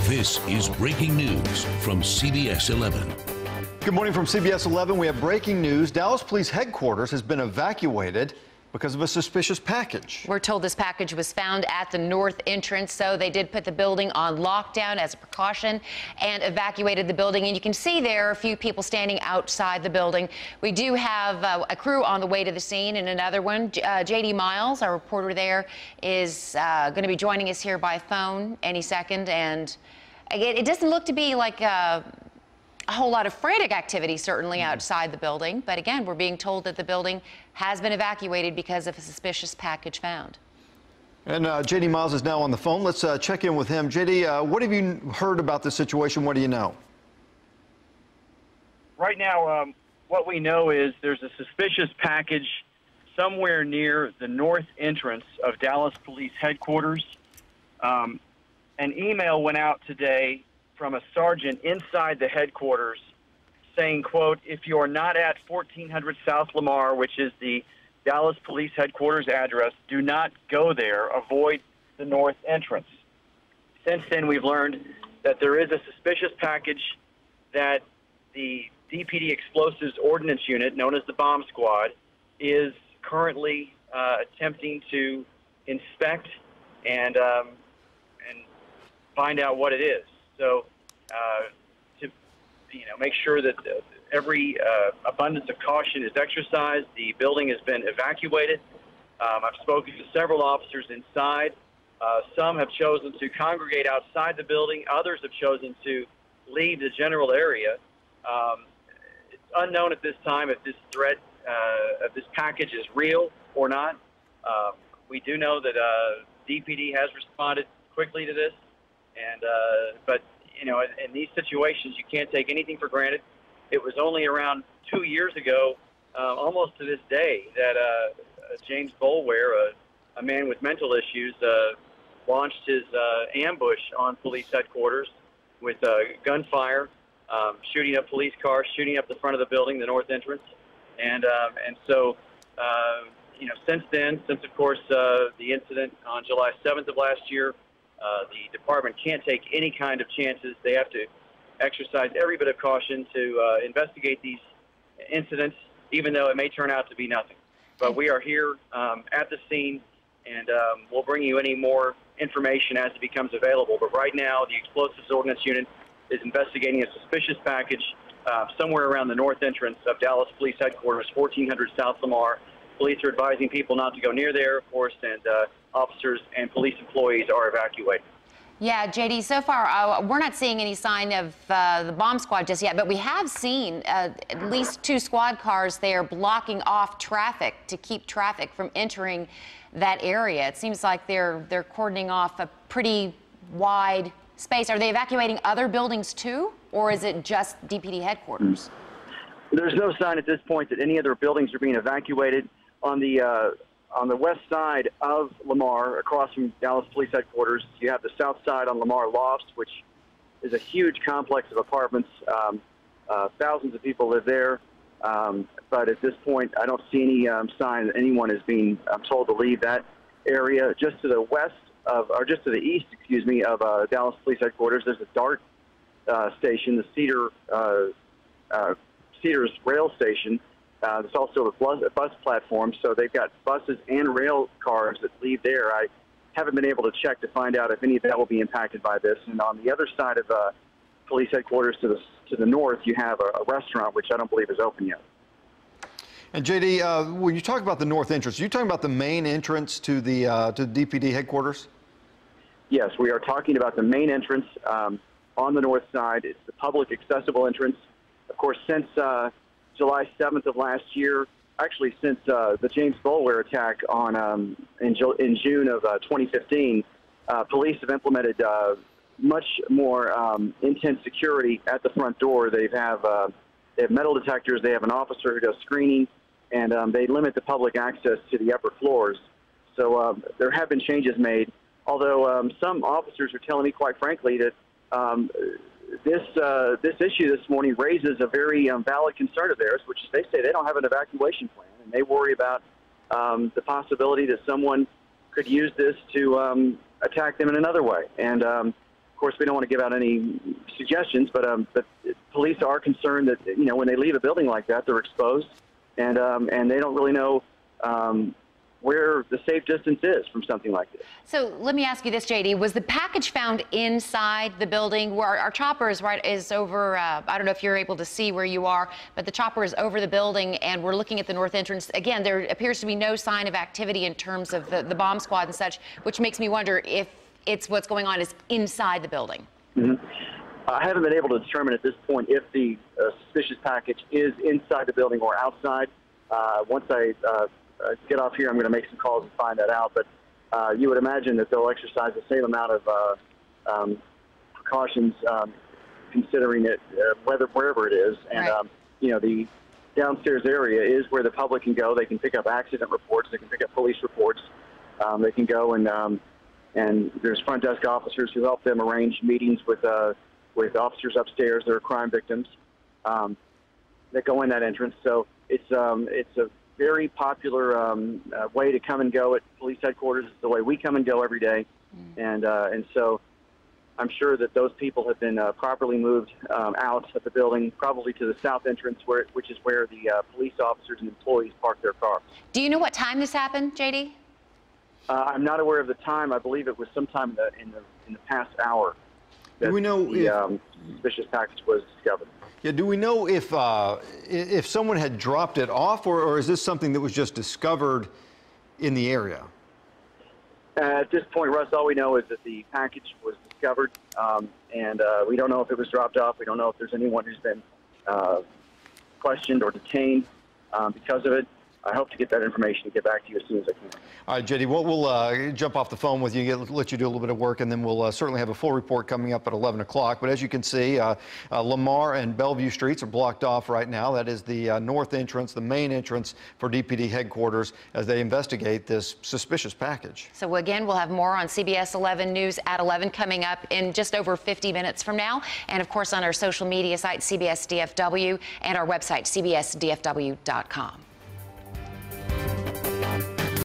This is breaking news from CBS 11. Good morning from CBS 11. We have breaking news. Dallas Police Headquarters has been evacuated because of a suspicious package. We're told this package was found at the north entrance, so they did put the building on lockdown as a precaution and evacuated the building. And you can see there are a few people standing outside the building. We do have a crew on the way to the scene, and another one, J.D. Miles, our reporter there, is going to be joining us here by phone any second. And again, it doesn't look to be like a whole lot of frantic activity, certainly outside the building. But again, we're being told that the building has been evacuated because of a suspicious package found. And J.D. Miles is now on the phone. Let's check in with him. J.D., what have you heard about this situation? What do you know? Right now, what we know is there's a suspicious package somewhere near the north entrance of Dallas Police Headquarters. An email went out today from a sergeant inside the headquarters saying, quote, if you are not at 1400 South Lamar, which is the Dallas Police Headquarters address, do not go there. Avoid the north entrance. Since then, we've learned that there is a suspicious package that the DPD Explosives Ordnance Unit, known as the Bomb Squad, is currently attempting to inspect and find out what it is. So to make sure that every abundance of caution is exercised, the building has been evacuated. I've spoken to several officers inside. Some have chosen to congregate outside the building. Others have chosen to leave the general area. It's unknown at this time if this threat, if this package is real or not. We do know that DPD has responded quickly to this. But, in these situations, you can't take anything for granted. It was only around 2 years ago, almost to this day, that James Boulware, a man with mental issues, launched his ambush on police headquarters with gunfire, shooting up police cars, shooting up the front of the building, the north entrance. So, since then, of course, the incident on July 7th of last year, the department can't take any kind of chances. They have to exercise every bit of caution to investigate these incidents, even though it may turn out to be nothing. But we are here at the scene, and we'll bring you any more information as it becomes available. But right now, the Explosives Ordnance Unit is investigating a suspicious package somewhere around the north entrance of Dallas Police Headquarters, 1400 South Lamar. Police are advising people not to go near there, of course, and officers and police employees are evacuating. Yeah, JD, so far we're not seeing any sign of the bomb squad just yet, but we have seen at least 2 squad cars there blocking off traffic to keep traffic from entering that area. It seems like they're cordoning off a pretty wide space. Are they evacuating other buildings too, or is it just DPD headquarters? There's no sign at this point that any other buildings are being evacuated. On the west side of Lamar, across from Dallas Police Headquarters, you have the south side on Lamar Lofts, which is a huge complex of apartments. Thousands of people live there. But at this point, I don't see any sign that anyone is being told to leave that area. Just to the west of, or just to the east, excuse me, of Dallas Police Headquarters, there's a DART station, the Cedars rail station. There's also a bus platform, so they've got buses and rail cars that leave there. I haven't been able to check to find out if any of that will be impacted by this. And on the other side of police headquarters to the north, you have a restaurant, which I don't believe is open yet. And JD, when you talk about the north entrance, are you talking about the main entrance to the DPD headquarters? Yes, we are talking about the main entrance on the north side. It's the public accessible entrance. Of course, since July 7th of last year, actually since the James Boulware attack on in June of 2015, police have implemented much more intense security at the front door. They have metal detectors. They have an officer who does screening, and they limit the public access to the upper floors. So there have been changes made, although some officers are telling me, quite frankly, that this issue this morning raises a very valid concern of theirs, which is they say they don't have an evacuation plan, and they worry about the possibility that someone could use this to attack them in another way. And Of course, we don't want to give out any suggestions, but police are concerned that, you know, when they leave a building like that, they're exposed, and they don't really know where the safe distance is from something like this. So let me ask you this, JD. Was the package found inside the building? Where our chopper is over, I don't know if you're able to see where you are, but the chopper is over the building, and we're looking at the north entrance. Again, there appears to be no sign of activity in terms of the bomb squad and such, which makes me wonder if it's what's going on is inside the building. Mm-hmm. I haven't been able to determine at this point if the suspicious package is inside the building or outside. Once I get off here, I'm going to make some calls and find that out. But you would imagine that they'll exercise the same amount of precautions, considering it wherever it is. And right. you know, the downstairs area is where the public can go. They can pick up accident reports. They can pick up police reports. They can go and there's front desk officers who help them arrange meetings with officers upstairs that are crime victims that go in that entrance. So it's a very popular way to come and go at police headquarters. It's the way we come and go every day. And so I'm sure that those people have been properly moved out of the building, probably to the south entrance, which is where the police officers and employees park their cars. Do you know what time this happened, JD? I'm not aware of the time. I believe it was sometime in the past hour that do we know the suspicious package was discovered. Yeah, do we know if someone had dropped it off, or is this something that was just discovered in the area? At this point, Russ, all we know is that the package was discovered, and we don't know if it was dropped off. We don't know if there's anyone who's been questioned or detained because of it. I hope to get that information and get back to you as soon as I can. All right, JD, we'll jump off the phone with you, let you do a little bit of work, and then we'll certainly have a full report coming up at 11 o'clock. But as you can see, Lamar and Bellevue streets are blocked off right now. That is the north entrance, the main entrance for DPD headquarters as they investigate this suspicious package. So again, we'll have more on CBS 11 News at 11 coming up in just over 50 minutes from now. And of course, on our social media site, CBS DFW, and our website, cbsdfw.com.